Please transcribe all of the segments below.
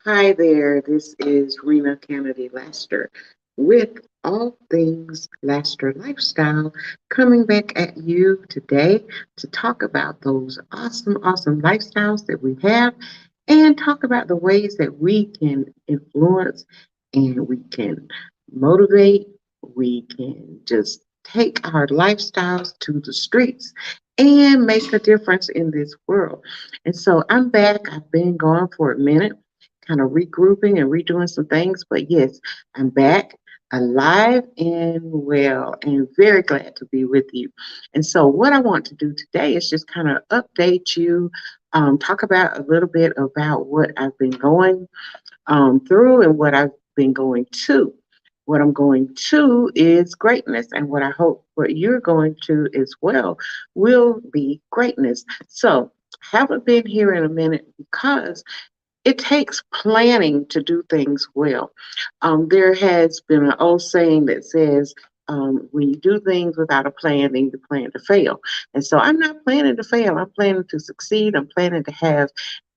Hi there, this is Rena Kennedy Laster with All Things Laster Lifestyle coming back at you today to talk about those awesome lifestyles that we have and talk about the ways that we can influence and we can motivate, we can just take our lifestyles to the streets and make a difference in this world. And so I'm back. I've been gone for a minute kind of regrouping and redoing some things. But yes, I'm back alive and well and very glad to be with you. And so, what I want to do today is just kind of update you, talk about a little bit about what I've been going through and what I've been going to. What I'm going to is greatness, and what I hope what you're going to as well will be greatness. So, haven't been here in a minute because it takes planning to do things well. There has been an old saying that says, when you do things without a plan, then you plan to fail. And so I'm not planning to fail. I'm planning to succeed. I'm planning to have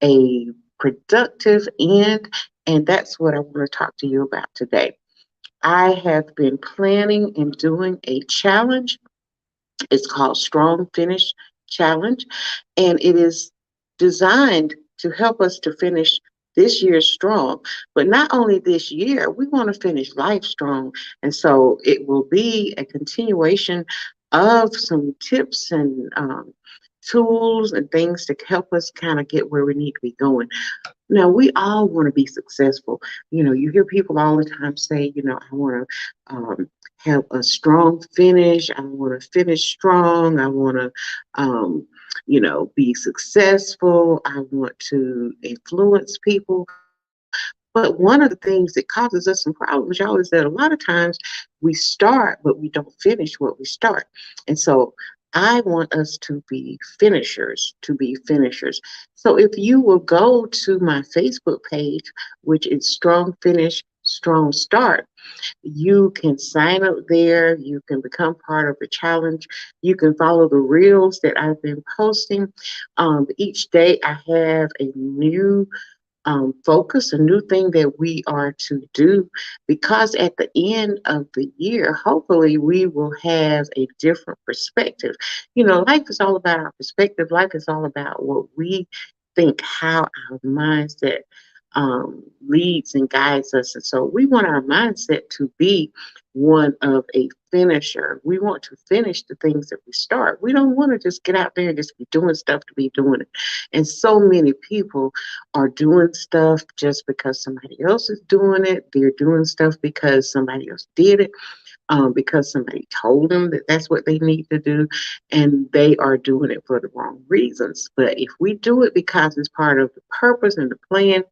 a productive end. And that's what I want to talk to you about today. I have been planning and doing a challenge. It's called Strong Finish Challenge, and it is designed to help us to finish this year strong. But not only this year, we want to finish life strong. And so it will be a continuation of some tips and tools and things to help us kind of get where we need to be going. Now, we all want to be successful. You hear people all the time say, I want to have a strong finish. I want to finish strong. I want to, be successful. I want to influence people. But one of the things that causes us some problems, y'all, is that a lot of times we start, but we don't finish what we start. And so I want us to be finishers, So if you will go to my Facebook page, which is Strong Finish, Strong Start, you can sign up there. You can become part of the challenge. You can follow the reels that I've been posting. Each day I have a new focus, a new thing that we are to do, because at the end of the year, hopefully, we will have a different perspective. Life is all about our perspective, life is all about what we think, how our mindset leads and guides us. And so we want our mindset to be one of a finisher. We want to finish the things that we start. We don't want to just get out there and just be doing stuff to be doing it. And so many people are doing stuff just because somebody else is doing it. They're doing stuff because somebody else did it, because somebody told them that that's what they need to do, and they are doing it for the wrong reasons. But if we do it because it's part of the purpose and the plan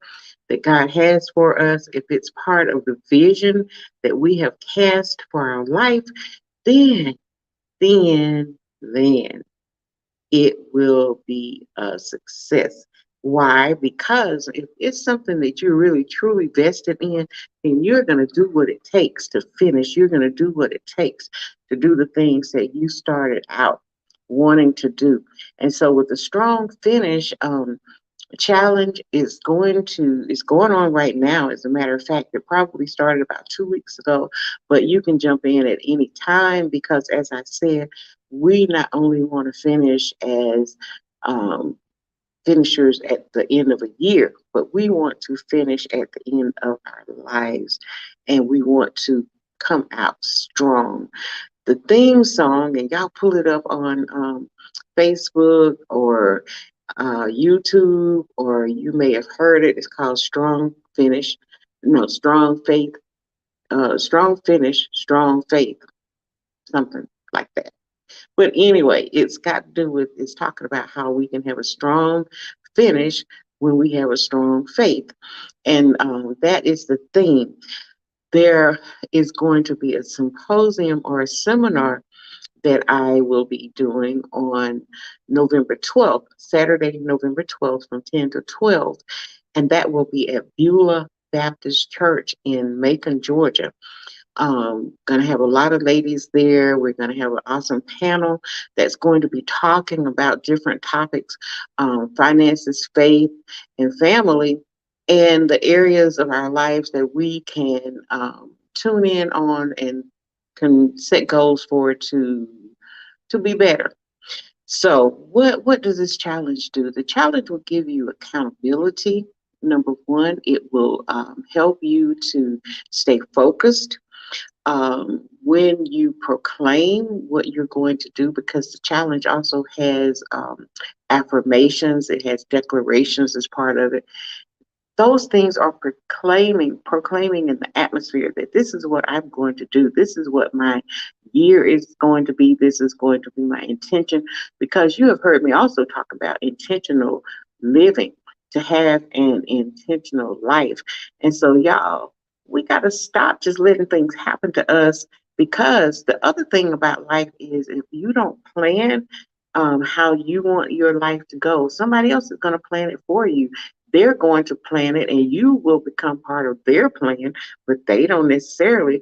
that God has for us, if it's part of the vision that we have cast for our life, then, then it will be a success. Why? Because if it's something that you're really truly vested in, then you're going to do what it takes to finish. You're going to do what it takes to do the things that you started out wanting to do. And so, with the strong finish, challenge is going on right now. As a matter of fact, it probably started about 2 weeks ago, but you can jump in at any time because, as I said, we not only want to finish as um, finishers at the end of a year, but we want to finish at the end of our lives, and we want to come out strong. The theme song, and y'all pull it up on Facebook or YouTube, or you may have heard it. It's called Strong Finish. No, Strong Faith, Strong Finish, Strong Faith, something like that. But anyway, it's got to do with, it's talking about how we can have a strong finish when we have a strong faith. And that is the theme. There is going to be a symposium or a seminar that I will be doing on November 12th, Saturday, November 12th from 10 to 12. And that will be at Beulah Baptist Church in Macon, Georgia. Going to have a lot of ladies there. We're going to have an awesome panel that's going to be talking about different topics, finances, faith, and family. and the areas of our lives that we can tune in on and can set goals for to be better. So, what does this challenge do? The challenge will give you accountability. Number one, it will help you to stay focused when you proclaim what you're going to do, because the challenge also has affirmations, it has declarations as part of it. Those things are proclaiming in the atmosphere that this is what I'm going to do. This is what my year is going to be. This is going to be my intention. Because you have heard me also talk about intentional living, to have an intentional life. And so, y'all, we got to stop just letting things happen to us. Because the other thing about life is, if you don't plan how you want your life to go, somebody else is going to plan it for you. They're going to plan it and you will become part of their plan, but they don't necessarily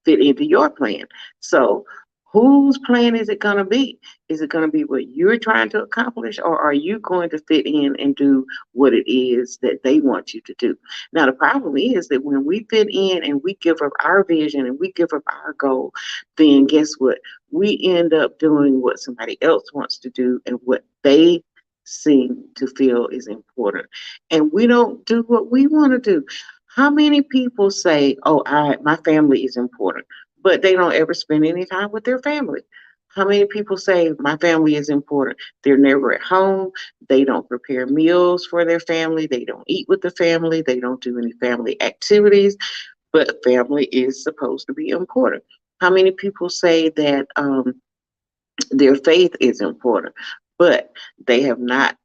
fit into your plan. So, whose plan is it going to be? Is it going to be what you're trying to accomplish, or are you going to fit in and do what it is that they want you to do? Now, the problem is that when we fit in and we give up our vision and we give up our goal, then guess what? We end up doing what somebody else wants to do and what they seem to feel is important. And we don't do what we want to do. How many people say, "Oh, my family is important," but they don't ever spend any time with their family? How many people say, "My family is important"? They're never at home. They don't prepare meals for their family. They don't eat with the family. They don't do any family activities. But family is supposed to be important. How many people say that their faith is important, but they have not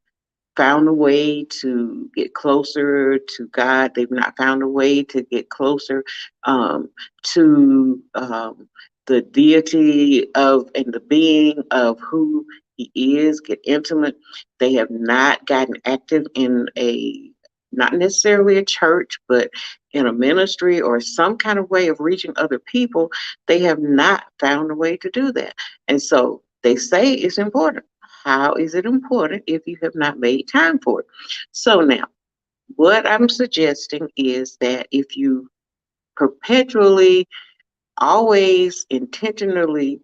found a way to get closer to God. They've not found a way to get closer to the deity of and the being of who He is, get intimate. They have not gotten active in a, not necessarily a church, but in a ministry or some kind of way of reaching other people. They have not found a way to do that. And so they say it's important. How is it important if you have not made time for it? So now, what I'm suggesting is that if you perpetually, always intentionally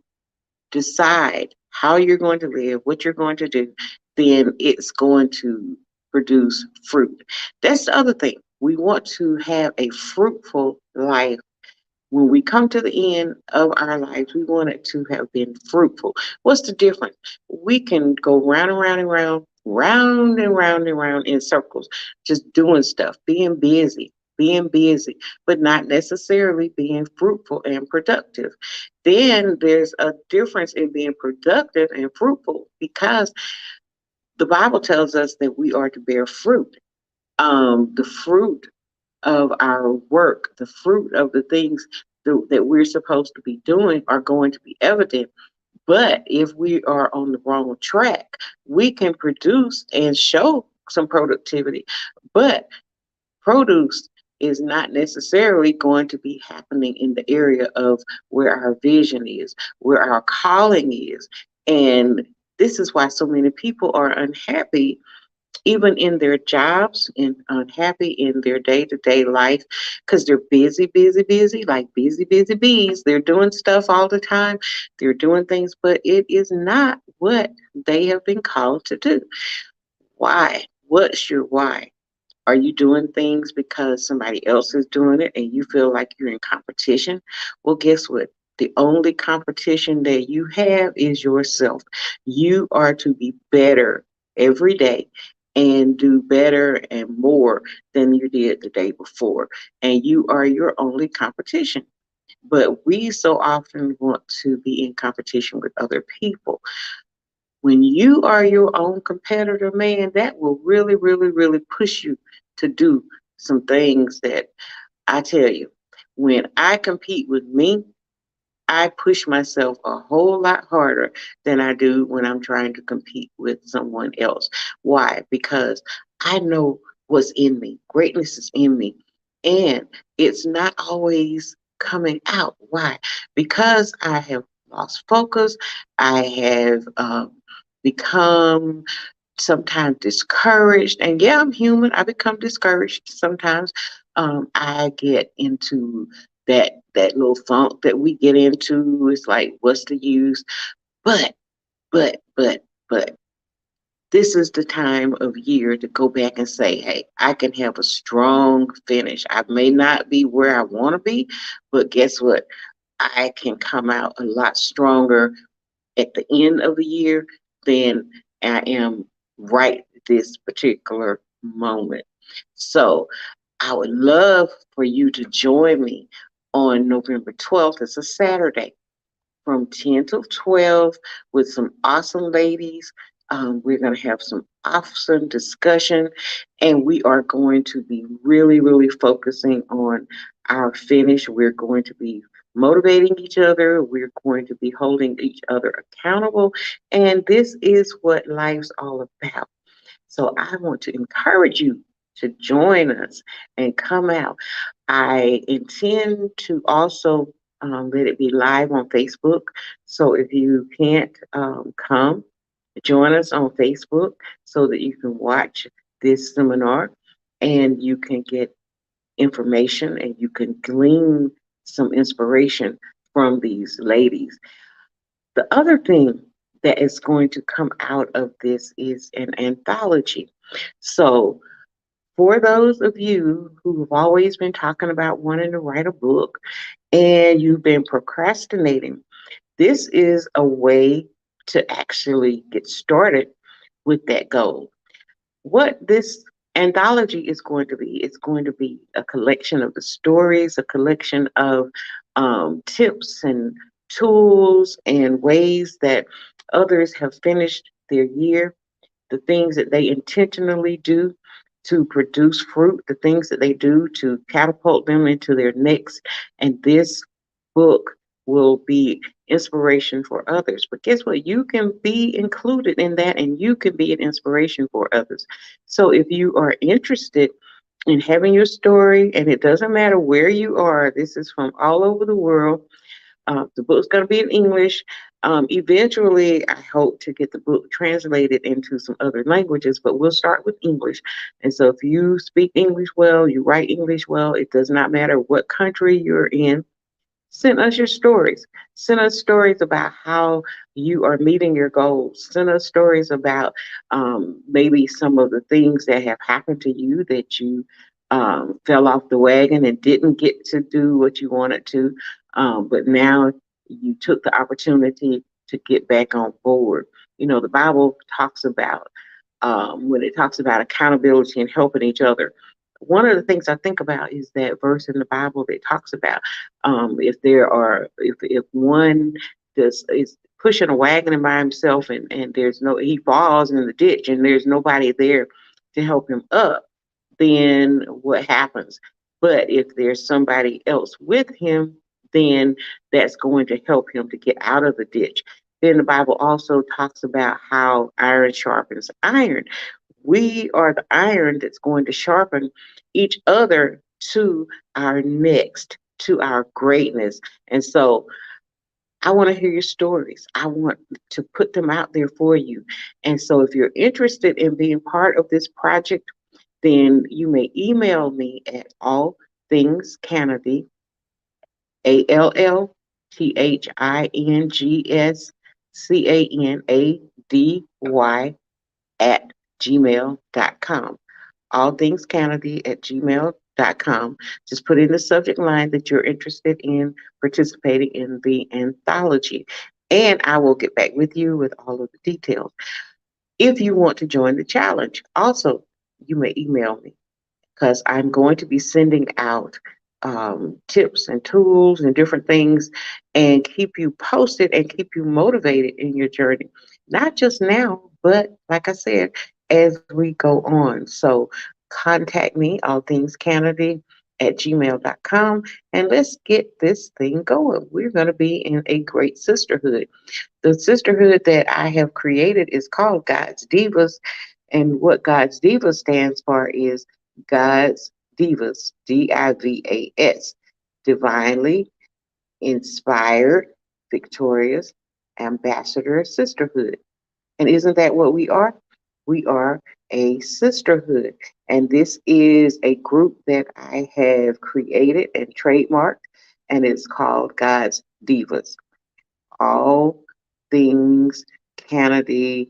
decide how you're going to live, what you're going to do, then it's going to produce fruit. That's the other thing. We want to have a fruitful life. When we come to the end of our lives, we want it to have been fruitful. What's the difference? We can go round and round and round, round and round and round in circles, just doing stuff, being busy, but not necessarily being fruitful and productive. Then there's a difference in being productive and fruitful, because the Bible tells us that we are to bear fruit. The fruit of our work, the fruit of the things that we're supposed to be doing are going to be evident. But if we are on the wrong track, we can produce and show some productivity. But produce is not necessarily going to be happening in the area of where our vision is, where our calling is. And this is why so many people are unhappy even in their jobs and unhappy in their day-to-day life, because they're busy, busy, busy, like busy, busy bees. They're doing stuff all the time. They're doing things, but it is not what they have been called to do. Why? What's your why? Are you doing things because somebody else is doing it and you feel like you're in competition? Well, guess what? The only competition that you have is yourself. You are to be better every day and do better and more than you did the day before. And you are your only competition. But we so often want to be in competition with other people. When you are your own competitor, man, that will really, really, really push you to do some things that, I tell you, when I compete with me, I push myself a whole lot harder than I do when I'm trying to compete with someone else. Why? Because I know what's in me. Greatness is in me. And it's not always coming out. Why? Because I have lost focus. I have become sometimes discouraged. And yeah, I'm human. I become discouraged sometimes. I get into that little funk that we get into. It's like, what's the use? But, but, this is the time of year to go back and say, hey, I can have a strong finish. I may not be where I want to be, but guess what? I can come out a lot stronger at the end of the year than I am right this particular moment. So I would love for you to join me on November 12th. It's a Saturday from 10 to 12 with some awesome ladies. We're going to have some awesome discussion, and we are going to be really, really focusing on our finish. We're going to be motivating each other. We're going to be holding each other accountable. And this is what life's all about. So I want to encourage you to join us and come out. I intend to also let it be live on Facebook. So if you can't come, join us on Facebook so that you can watch this seminar and you can get information and you can glean some inspiration from these ladies. The other thing that is going to come out of this is an anthology. So, for those of you who have always been talking about wanting to write a book and you've been procrastinating, this is a way to actually get started with that goal. What this anthology is going to be, it's going to be a collection of the stories, a collection of tips and tools and ways that others have finished their year, the things that they intentionally do to produce fruit, the things that they do to catapult them into their next. And this book will be inspiration for others. But guess what? You can be included in that and you can be an inspiration for others. So if you are interested in having your story, and it doesn't matter where you are, this is from all over the world. The book's going to be in English. Eventually, I hope to get the book translated into some other languages, but we'll start with English. And so, if you speak English well, you write English well, it does not matter what country you're in. Send us your stories. Send us stories about how you are meeting your goals. Send us stories about maybe some of the things that have happened to you that you fell off the wagon and didn't get to do what you wanted to. But now you took the opportunity to get back on board. You know, the Bible talks about when it talks about accountability and helping each other. One of the things I think about is that verse in the Bible that talks about if one is pushing a wagon by himself and there's no he falls in the ditch and there's nobody there to help him up, then what happens? But if there's somebody else with him, then that's going to help him to get out of the ditch. Then the Bible also talks about how iron sharpens iron. We are the iron that's going to sharpen each other to our next, to our greatness. And so I want to hear your stories. I want to put them out there for you. And so if you're interested in being part of this project, then you may email me at allthingscanady, allthingscanady at gmail.com. Allthingscanady at gmail.com. Just put in the subject line that you're interested in participating in the anthology, and I will get back with you with all of the details. If you want to join the challenge, also, you may email me because I'm going to be sending out tips and tools and different things and keep you posted and keep you motivated in your journey. Not just now, but like I said, as we go on. So contact me, allthingscanady at gmail.com, and let's get this thing going. We're going to be in a great sisterhood. The sisterhood that I have created is called God's Divas. And what God's Divas stands for is God's Divas, Divas, divinely inspired, victorious, ambassador sisterhood. And isn't that what we are? We are a sisterhood. And this is a group that I have created and trademarked, and it's called God's Divas. All things Kennedy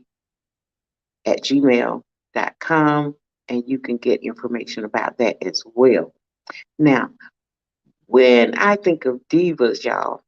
at gmail.com, and you can get information about that as well. Now, when I think of divas, y'all,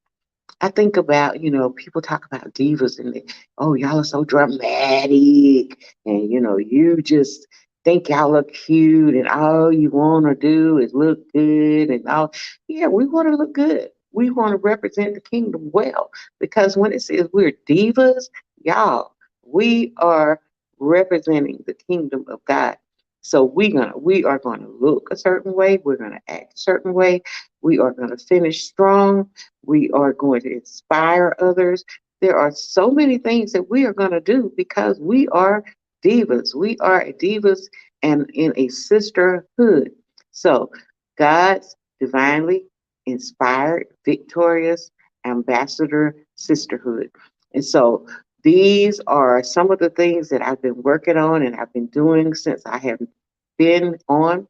I think about, people talk about divas and they, oh, y'all are so dramatic. And, you just think y'all look cute and all you want to do is look good and all. Yeah, we want to look good. We want to represent the kingdom well because when it says we're divas, y'all, we are representing the kingdom of God. So we are gonna look a certain way. We're gonna act a certain way. We are gonna finish strong. We are going to inspire others. There are so many things that we are going to do because we are divas. We are divas and in a sisterhood. So, God's divinely inspired, victorious ambassador sisterhood. And so, these are some of the things that I've been working on and I've been doing since I have been on,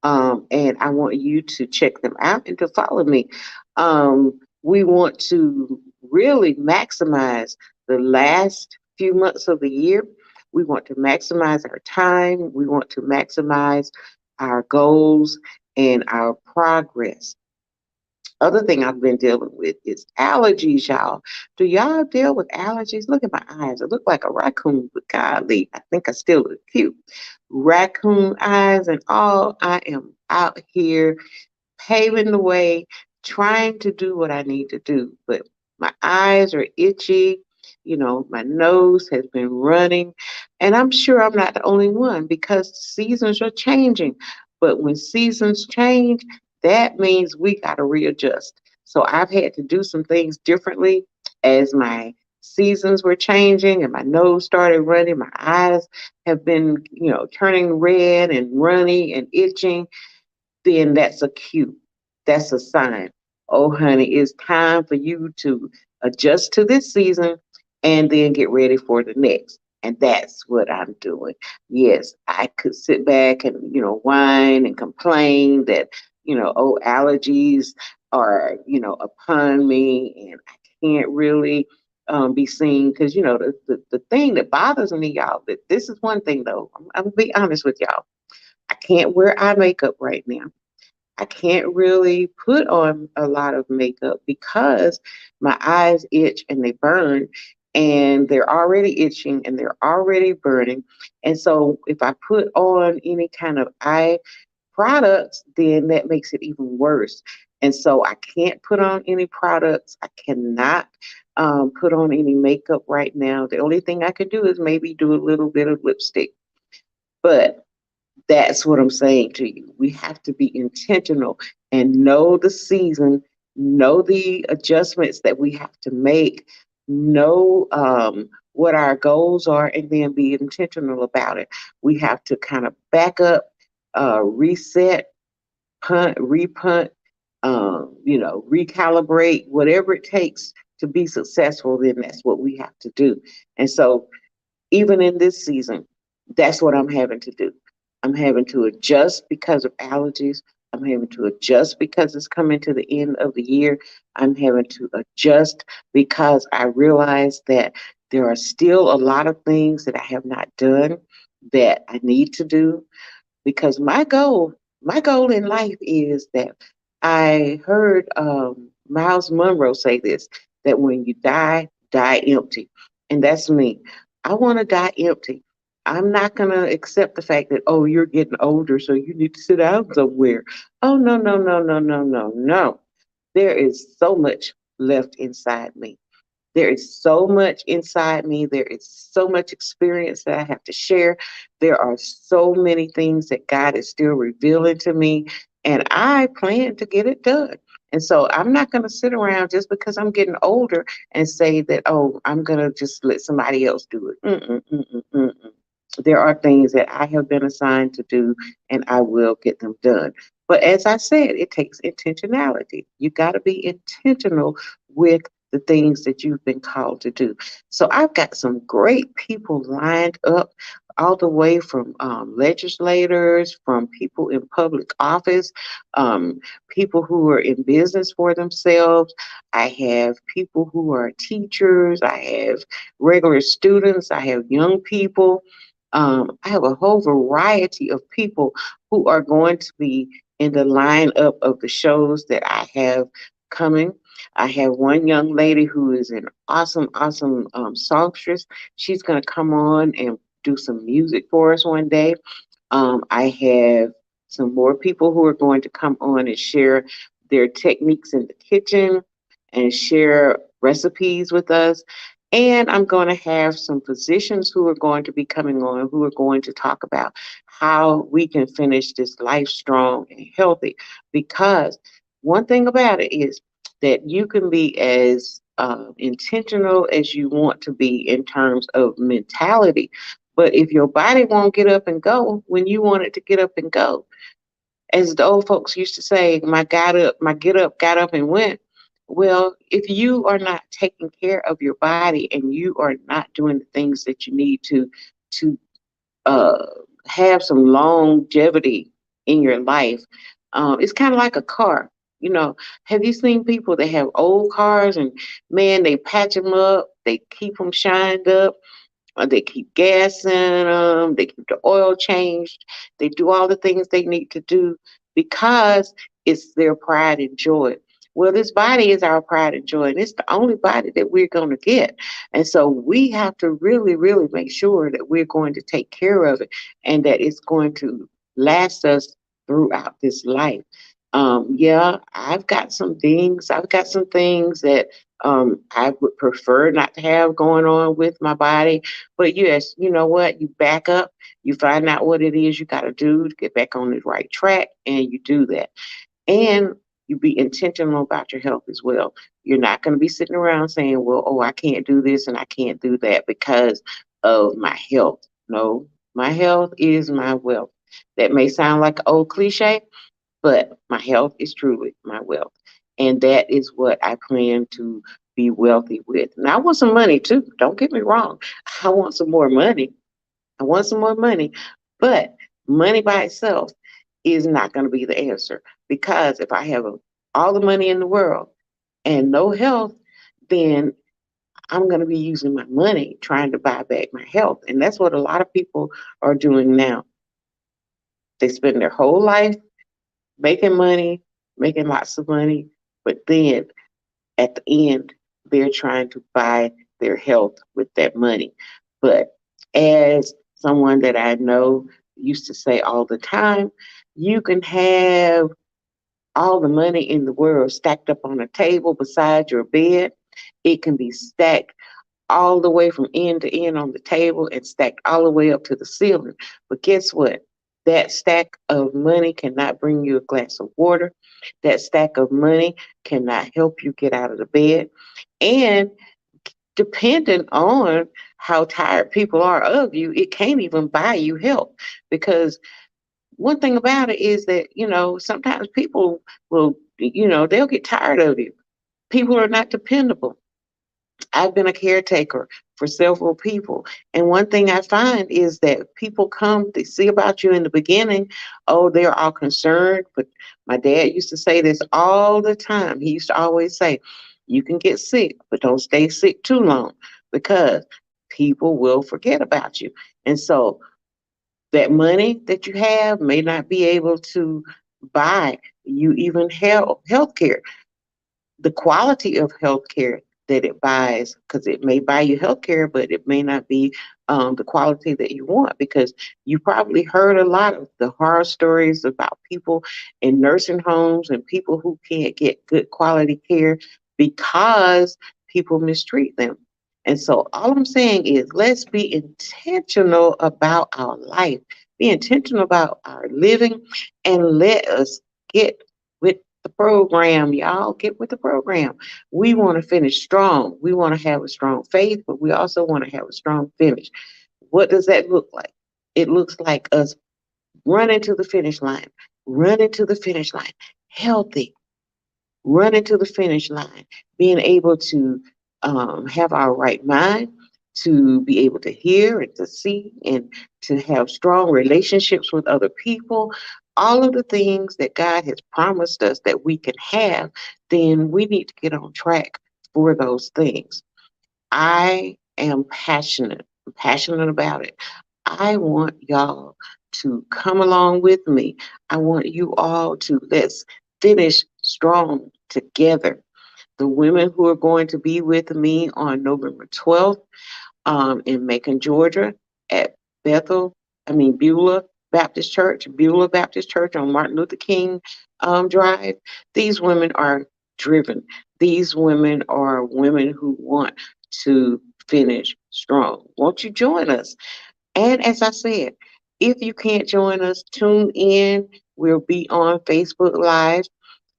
and I want you to check them out and to follow me. We want to really maximize the last few months of the year. We want to maximize our time. We want to maximize our goals and our progress. Other thing I've been dealing with is allergies, y'all. Do y'all deal with allergies? Look at my eyes. I look like a raccoon, but golly, I think I still look cute. Raccoon eyes and all. I am out here paving the way, trying to do what I need to do. But my eyes are itchy. My nose has been running. And I'm sure I'm not the only one because seasons are changing. But when seasons change, that means we got to readjust. So I've had to do some things differently as my seasons were changing and my nose started running. My eyes have been, turning red and runny and itching, then that's a cue. That's a sign. Oh, honey, it's time for you to adjust to this season and then get ready for the next. And that's what I'm doing. Yes, I could sit back and, whine and complain that, oh, allergies are, upon me and I can't really be seen. Because, the thing that bothers me, y'all, that this is one thing though, I'm going to be honest with y'all. I can't wear eye makeup right now. I can't really put on a lot of makeup because my eyes itch and they burn and they're already itching and they're already burning. And so if I put on any kind of eye products, then that makes it even worse. And so I can't put on any products. I cannot put on any makeup right now. The only thing I could do is maybe do a little bit of lipstick. But that's what I'm saying to you. We have to be intentional and know the season, know the adjustments that we have to make, know what our goals are, and then be intentional about it. We have to kind of back up, reset, punt, repunt, recalibrate, whatever it takes to be successful, then that's what we have to do. And so even in this season, that's what I'm having to do. I'm having to adjust because of allergies. I'm having to adjust because it's coming to the end of the year. I'm having to adjust because I realize that there are still a lot of things that I have not done that I need to do because my goal in life is that I heard Miles Monroe say this, that when you die, die empty. And that's me. I want to die empty. I'm not going to accept the fact that, oh, you're getting older, so you need to sit down somewhere. Oh, no, no, no, no, no, no, no. There is so much left inside me. There is so much inside me. There is so much experience that I have to share. There are so many things that God is still revealing to me, and I plan to get it done. And so I'm not going to sit around just because I'm getting older and say that, oh, I'm going to just let somebody else do it. There are things that I have been assigned to do, and I will get them done. But as I said, it takes intentionality. You got to be intentional with the things that you've been called to do. So I've got some great people lined up. all the way from legislators, from people in public office, um, people who are in business for themselves. I have people who are teachers. I have regular students. I have young people. I have a whole variety of people who are going to be in the lineup of the shows that I have coming. I have one young lady who is an awesome, awesome songstress. She's going to come on and do some music for us one day. I have some more people who are going to come on and share their techniques in the kitchen and share recipes with us. And I'm going to have some physicians who are going to be coming on who are going to talk about how we can finish this life strong and healthy. Because one thing about it is that you can be as intentional as you want to be in terms of mentality. But if your body won't get up and go when you want it to get up and go, as the old folks used to say, my get up, got up and went. Well, if you are not taking care of your body and you are not doing the things that you need to uh, have some longevity in your life, it's kind of like a car. You know, have you seen people that have old cars and man, they patch them up, they keep them shined up, they keep gas in them, they keep the oil changed, they do all the things they need to do because it's their pride and joy. Well, this body is our pride and joy, and it's the only body that we're going to get. And so we have to really, really make sure that we're going to take care of it and that it's going to last us throughout this life. Yeah, I've got some things that I would prefer not to have going on with my body. But yes, you know what? You back up, you find out what it is you got to do to get back on the right track, and you do that. And you be intentional about your health as well. You're not going to be sitting around saying, well, oh, I can't do this and I can't do that because of my health. No, my health is my wealth. That may sound like an old cliche, but my health is truly my wealth. And that is what I plan to be wealthy with. Now, I want some money too. Don't get me wrong. I want some more money. I want some more money. But money by itself is not going to be the answer because if I have all the money in the world and no health, then I'm going to be using my money trying to buy back my health. And that's what a lot of people are doing now. They spend their whole life making money, making lots of money, but then at the end, they're trying to buy their health with that money. But as someone that I know used to say all the time, you can have all the money in the world stacked up on a table beside your bed. It can be stacked all the way from end to end on the table and stacked all the way up to the ceiling. But guess what? That stack of money cannot bring you a glass of water. That stack of money cannot help you get out of the bed. And depending on how tired people are of you, it can't even buy you help. Because one thing about it is that, you know, sometimes people will, you know, they'll get tired of you. People are not dependable. I've been a caretaker for several people. And one thing I find is that people come, they see about you in the beginning. Oh, they're all concerned. But my dad used to say this all the time. He used to always say, you can get sick, but don't stay sick too long because people will forget about you. And so that money that you have may not be able to buy you even health care, the quality of healthcare that it buys, because it may buy you healthcare, but it may not be the quality that you want. Because you probably heard a lot of the horror stories about people in nursing homes and people who can't get good quality care because people mistreat them. And so all I'm saying is let's be intentional about our life, be intentional about our living, and let us get with the program, y'all. Get with the program. We want to finish strong. We want to have a strong faith, but we also want to have a strong finish. What does that look like? It looks like us running to the finish line, running to the finish line, healthy, running to the finish line, being able to have our right mind, to be able to hear and to see and to have strong relationships with other people, all of the things that God has promised us that we can have, then we need to get on track for those things. I am passionate. I'm passionate about it. I want y'all to come along with me. I want you all to let's finish strong together. The women who are going to be with me on November 12th in Macon, Georgia, at Bethel, Beulah Baptist Church on Martin Luther King Drive. These women are driven. These women are women who want to finish strong. Won't you join us? And as I said, if you can't join us, tune in. We'll be on Facebook Live,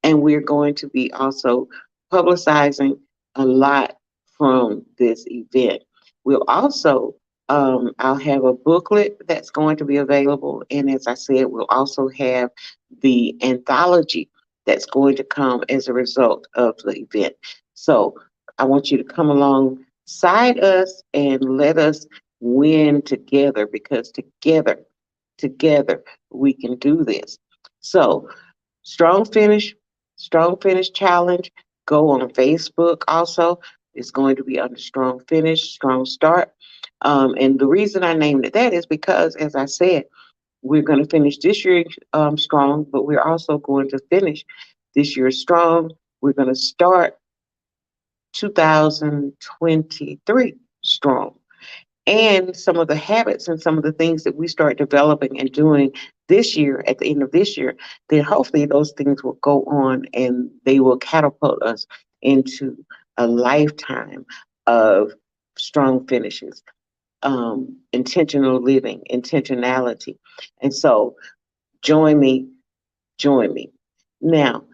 and we're going to be also publicizing a lot from this event. We'll also, I'll have a booklet that's going to be available, and as I said, we'll also have the anthology that's going to come as a result of the event. So I want you to come alongside us and let us win together, because together we can do this. So Strong Finish, Strong Finish Challenge. Go on Facebook also. It's going to be under Strong Finish, Strong Start. And the reason I named it that is because, as I said, we're going to finish this year strong, but we're also going to finish this year strong. We're going to start 2023 strong, and some of the habits and some of the things that we start developing and doing this year at the end of this year, then hopefully those things will go on and they will catapult us into a lifetime of strong finishes, intentional living, intentionality. And so join me, join me. Now,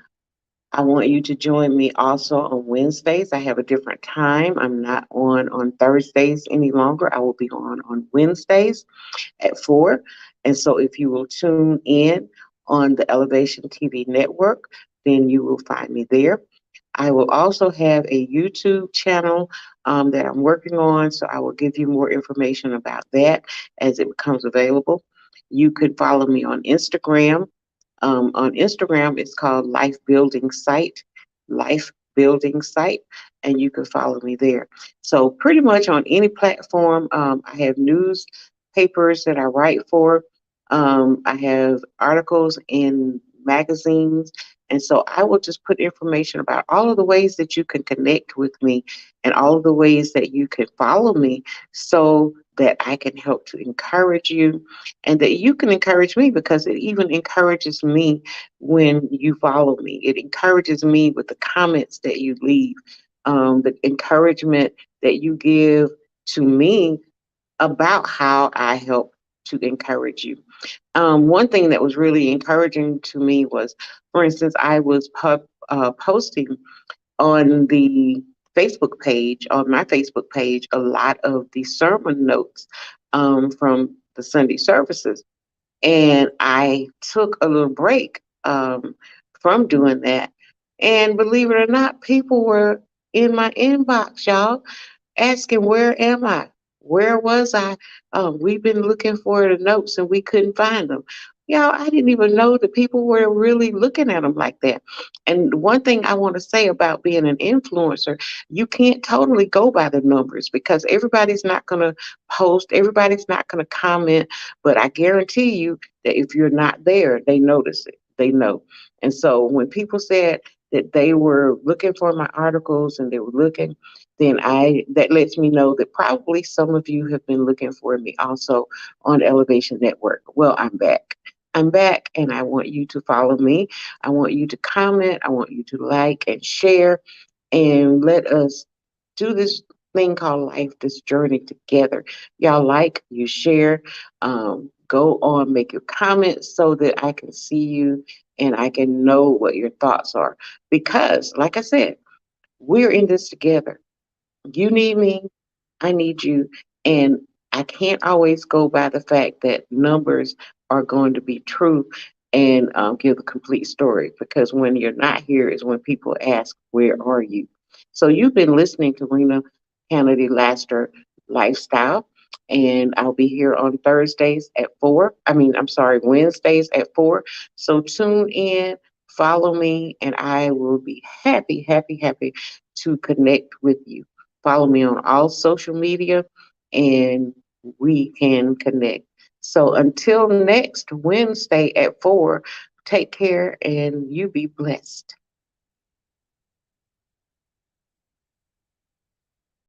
I want you to join me also on Wednesdays. I have a different time. I'm not on Thursdays any longer. I will be on Wednesdays at 4. And so if you will tune in on the Elevation TV network, then you will find me there. I will also have a YouTube channel that I'm working on, so I will give you more information about that as it becomes available. You could follow me on Instagram. On Instagram, it's called Life Building Site, Life Building Site, and you can follow me there. So pretty much on any platform, I have newspapers that I write for. I have articles in magazines, and so I will just put information about all of the ways that you can connect with me and all of the ways that you can follow me so that I can help to encourage you and that you can encourage me, because it even encourages me when you follow me. It encourages me with the comments that you leave, the encouragement that you give to me about how I help to encourage you. One thing that was really encouraging to me was, for instance, I was posting on the on my Facebook page, a lot of the sermon notes from the Sunday services. And I took a little break from doing that. And believe it or not, people were in my inbox, y'all, asking, where am I? Where was I? We've been looking for the notes and we couldn't find them. Y'all, I didn't even know that people were really looking at them like that. And one thing I want to say about being an influencer, you can't totally go by the numbers, because everybody's not going to post, everybody's not going to comment. But I guarantee you that if you're not there, they notice it. They know. And so when people said that they were looking for my articles and they were looking, then I that lets me know that probably some of you have been looking for me also on Elevation Network. Well, I'm back. I'm back, and I want you to follow me. I want you to comment. I want you to like and share, and let us do this thing called life, this journey together. Y'all like, you share, go on, make your comments so that I can see you and I can know what your thoughts are. Because, like I said, we're in this together. You need me, I need you. And I can't always go by the fact that numbers are going to be true and give the complete story, because when you're not here is when people ask, where are you? So you've been listening to Rena Kennedy Laster, lifestyle. And I'll be here on Thursdays at 4. I'm sorry, Wednesdays at 4. So tune in, follow me, and I will be happy, happy, happy to connect with you. Follow me on all social media and we can connect. So until next Wednesday at 4, take care and you be blessed.